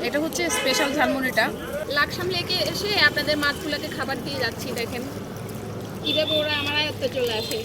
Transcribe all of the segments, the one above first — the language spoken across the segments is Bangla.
এটা হচ্ছে স্পেশাল ঝালমুড়িটা। লাকসাম লেকে এসে আপনাদের মাছগুলোকে খাবার দিয়ে যাচ্ছি। দেখেন কীভাবে ওরা আমার আয়ত্তে চলে আসে।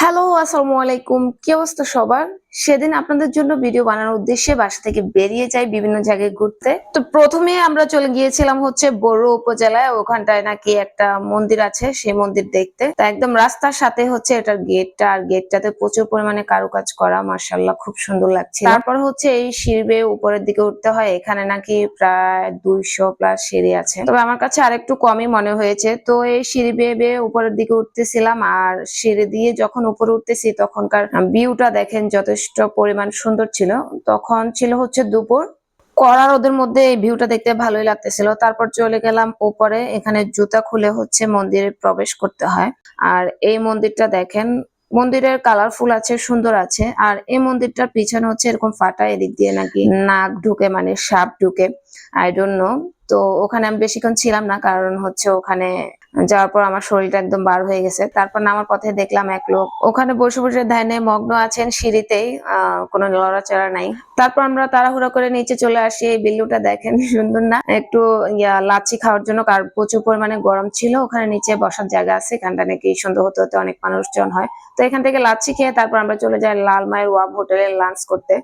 হ্যালো, আসসালামু আলাইকুম। কি অবস্থা সবার? সেদিন আপনাদের জন্য ভিডিও বানানোর উদ্দেশ্যে বাসা থেকে বেরিয়ে যাই বিভিন্ন জায়গায় ঘুরতে। তো প্রথমে আমরা চলে গিয়েছিলাম হচ্ছে বড় উপজেলায়। ওখানটায় নাকি একটা মন্দির আছে, সেই মন্দির দেখতে। তা একদম রাস্তার সাথে হচ্ছে এটার গেটটা, আর গেটটাতে প্রচুর পরিমাণে কারুকাজ করা, মাশাআল্লাহ খুব সুন্দর লাগছিল। তারপর হচ্ছে এই সিঁড়ি বেয়ে উপরের দিকে উঠতে হয়। এখানে নাকি প্রায় 200+ সিঁড়ি আছে, তবে আমার কাছে আরেকটু কমই মনে হয়েছে। তো এই সিঁড়ি বেয়ে বেয়ে উপরের দিকে উঠতেছিলাম, আর সিঁড়ি দিয়ে যখন উপরে উঠতেছি তখনকার ভিউটা দেখেন যথেষ্ট পরিমাণ সুন্দর ছিল। তখন ছিল হচ্ছে দুপুর, কড়া রোদের মধ্যে এই ভিউটা দেখতে ভালোই লাগতেছিল। তারপর চলে গেলাম উপরে। এখানে জুতা খুলে হচ্ছে মন্দিরে প্রবেশ করতে হয়। আর এই মন্দিরটা দেখেন, মন্দিরের কালারফুল আছে, সুন্দর আছে। আর এই মন্দিরটার পিছনে হচ্ছে এরকম ফাটা, এদিক দিয়ে নাকি নাগ ঢুকে, মানে সাপ ঢুকে, আই ডোন্ট নো। তো ওখানে আমি বেশিক্ষণ ছিলাম না, কারণ হচ্ছে ওখানে যাওয়ার পর আমার শরীরটা একদম বার হয়ে গেছে। তারপর নামার পথে দেখলাম এক লোক ওখানে বসে বসে ধ্যানে মগ্ন আছেন সিঁড়িতেই, কোনো নড়াচড়া নাই। তারপর আমরা তাড়াহুড়া করে নিচে চলে আসি। এই বিল্লুটা দেখেন সুন্দর না? একটু লাচ্ছি খাওয়ার জন্য, কারণ প্রচুর পরিমাণে গরম ছিল। ওখানে নিচে বসার জায়গা আছে, এখানটা নাকি সুন্দর হতে হতে অনেক মানুষজন হয়। তো এখান থেকে লাচ্ছি খেয়ে তারপর আমরা চলে যাই লালমাইয়ের ওয়াব হোটেলে লাঞ্চ করতে।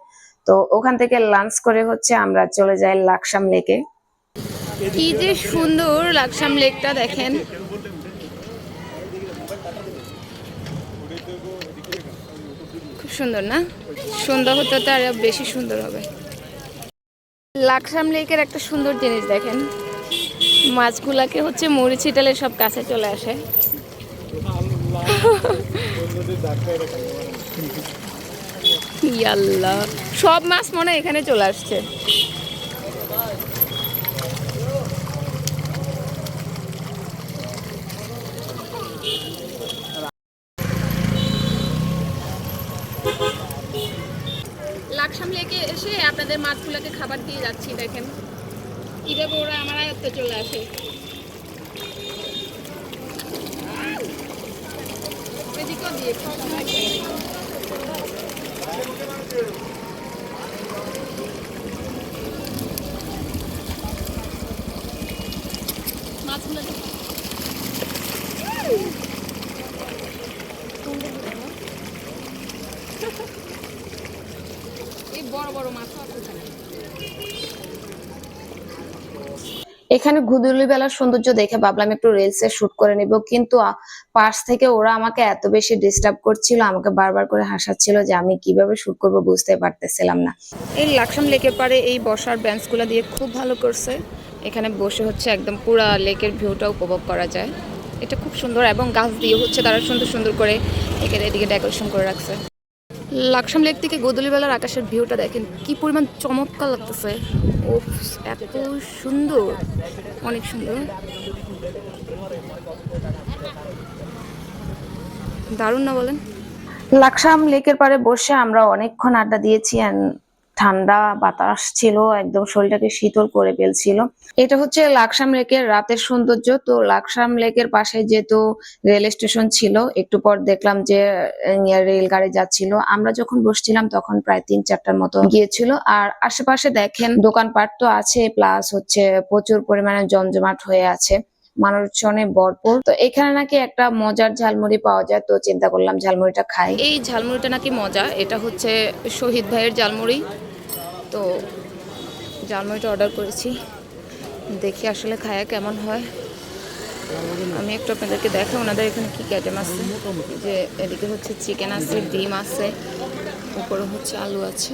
তো ওখান থেকে লাঞ্চ করে হচ্ছে আমরা চলে যাই লাকসাম লেকে। কি যে সুন্দর লাকসাম লেকটা দেখেন। খুব সুন্দর না? সুন্দর হতে তো আরো বেশি সুন্দর হবে। লাকসাম লেকের একটা সুন্দর জিনিস দেখেন, মাছগুলাকে হচ্ছে মুড়ি ছিটালে সব কাছে চলে আসে। ইয়াল্লা, সব মাছ মনে এখানে চলে আসছে। লাকসাম লেকে এসে আপনাদের মাছগুলোকে খাবার দিয়ে যাচ্ছি। দেখেন কীভাবে ওরা আমার আয়ত্তে চলে আসে। এদিকেও দিয়ে মাছগুলো এই বড় বড় মাছ আছে। এখানে গুদুলি বেলার সৌন্দর্য দেখে ভাবলাম একটু রিলসে শুট করে নিব, কিন্তু পাশ থেকে ওরা আমাকে এত বেশি ডিস্টার্ব করছিল, আমাকে বারবার করে হাসাচ্ছিল যে আমি কিভাবে শুট করব বুঝতে পারতেছিলাম না। এই লাকসাম লেকের পারে এই বসার বেঞ্চগুলো দিয়ে খুব ভালো করছে। এখানে বসে হচ্ছে একদম পুরা লেকের ভিউটা উপভোগ করা যায়। এটা খুব সুন্দর, এবং গাছ দিয়ে হচ্ছে তারা সুন্দর সুন্দর করে এখানে এদিকে ডেকোরেশন করে রাখছে। লাকসাম লেক থেকে গোধূলিবেলার আকাশের ভিউটা দেখেন কি পরিমাণ চমৎকার লাগতেছে। ও এত সুন্দর, অনেক সুন্দর, দারুণ না বলেন? লাকসাম লেকের পারে বসে আমরা অনেকক্ষণ আড্ডা দিয়েছি। ঠান্ডা বাতাস ছিল, একদম শরীরটাকে শীতল করে ফেলছিল। এটা হচ্ছে লাকসাম লেকের রাতের সৌন্দর্য। তো লাকসাম লেকের পাশে যেহেতু রেল স্টেশন ছিল, একটু পর দেখলাম যে রেলগাড়ি যাচ্ছিল। আমরা যখন বসছিলাম তখন প্রায় 3-4টার মতো গিয়েছিল। আর আশেপাশে দেখেন দোকানপাট তো আছে, প্লাস হচ্ছে প্রচুর পরিমাণে জমজমাট হয়ে আছে, মানুষজনে ভরপুর। তো এখানে নাকি একটা মজার ঝালমুড়ি পাওয়া যায়, তো চিন্তা করলাম ঝালমুড়িটা খাই। এই ঝালমুড়িটা নাকি মজা। এটা হচ্ছে শহীদ ভাইয়ের ঝালমুড়ি। তো ঝালমুড়িটা অর্ডার করেছি, দেখি আসলে খায়া কেমন হয়। আমি একটু আপনাদেরকে দেখাই ওনাদের এখানে কি আইটেম আছে। যে এদিকে হচ্ছে চিকেন আছে, ডিম আছে, উপরে হচ্ছে আলু আছে,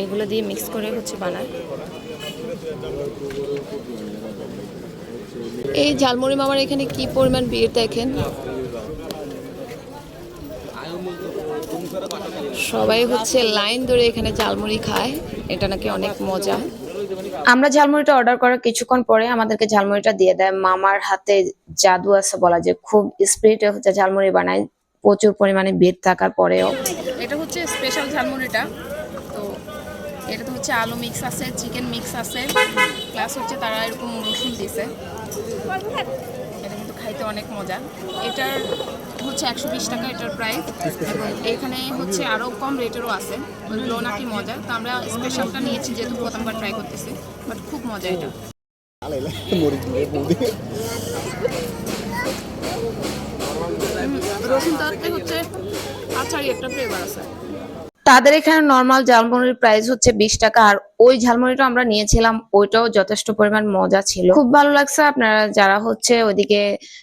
এগুলো দিয়ে মিক্স করে হচ্ছে বানায়। এই ঝালমুড়ি মামার এখানে কি পরিমাণ ভিড় দেখেন। সবাই হচ্ছে লাইন ধরে এখানে ঝালমুড়ি খায়, এটা নাকি অনেক মজা। আমরা ঝালমুড়িটা অর্ডার করার কিছুক্ষণ পরে আমাদেরকে ঝালমুড়িটা দিয়ে দেয়। মামার হাতে জাদু আছে বলা যায়, খুব স্পিরিটে হচ্ছে ঝালমুড়ি বানায়, প্রচুর পরিমাণে ভিড় থাকার পরেও। এটা হচ্ছে স্পেশাল ঝালমুড়িটা। তো এটাতে হচ্ছে আলু মিক্স আছে, চিকেন মিক্স আছে, প্লাস হচ্ছে তারা এরকম রসুন দিছে। এটা কিন্তু খাইতে অনেক মজা। এটার হচ্ছে 120 টাকা এটার প্রাইস, এবং এখানে হচ্ছে আরও কম রেটেরও আছে, ওইগুলো নাকি মজা। তো আমরা স্পেশালটা নিয়েছি যেহেতু প্রথমবার ট্রাই করতেছি, বাট খুব মজা এটা। রসুন তাতে হচ্ছে আচারি একটা ফ্লেভার আছে। তাদের এখানে নর্মাল ঝালমুড়ির প্রাইস হচ্ছে 20 টাকা, আর ওই ঝালমুড়িটা আমরা নিয়েছিলাম, ওইটাও যথেষ্ট পরিমাণ মজা ছিল, খুব ভালো লাগছে। আপনারা যারা হচ্ছে ওইদিকে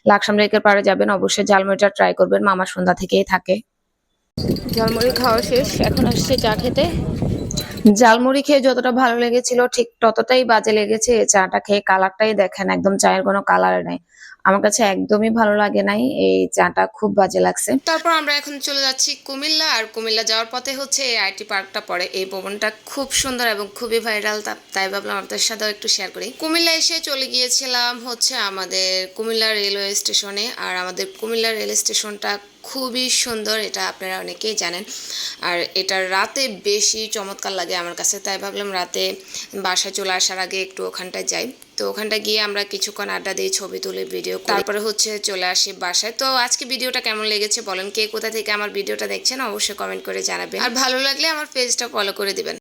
লাকসাম লেকের পাড়ে যাবেন অবশ্যই ঝালমুড়িটা ট্রাই করবেন, মামা সন্ধ্যা থেকেই থাকে। ঝালমুড়ি খাওয়া শেষ, এখন আসছে চা খেতে। ঝালমুড়ি খেয়ে যতটা ভালো লেগেছিল ঠিক ততটাই বাজে লেগেছে এই চাটা খেয়ে। কালারটাই দেখেন, একদম চায়ের কোনো কালার নাই, আমার কাছে একদমই ভালো লাগে নাই, এই চাটা খুব বাজে লাগছে। তারপর আমরা এখন চলে যাচ্ছি কুমিল্লা, আর কুমিল্লা যাওয়ার পথে হচ্ছে এই আইটি পার্কটা পড়ে। এই ভবনটা খুব সুন্দর এবং খুবই ভাইরাল, তাই ভাবলাম আপনাদের সাথেও একটু শেয়ার করি। কুমিল্লা এসে চলে গিয়েছিলাম হচ্ছে আমাদের কুমিল্লা রেলওয়ে স্টেশনে, আর আমাদের কুমিল্লা রেল স্টেশনটা খুবই সুন্দর, এটা আপনারা অনেকেই জানেন। আর এটা রাতে বেশি চমৎকার লাগে আমার কাছে, তাই ভাবলাম রাতে বাসায় চলে আসার আগে একটু ওখানটায় যাই। তো ওখানটা গিয়ে আমরা কিছুক্ষণ আড্ডা দিই, ছবি তুলি, ভিডিও, তারপরে হচ্ছে চলে আসি বাসায়। তো আজকে ভিডিওটা কেমন লেগেছে বলেন, কে কোথা থেকে আমার ভিডিওটা দেখছেন অবশ্যই কমেন্ট করে জানাবেন, আর ভালো লাগলে আমার পেজটা ফলো করে দিবেন।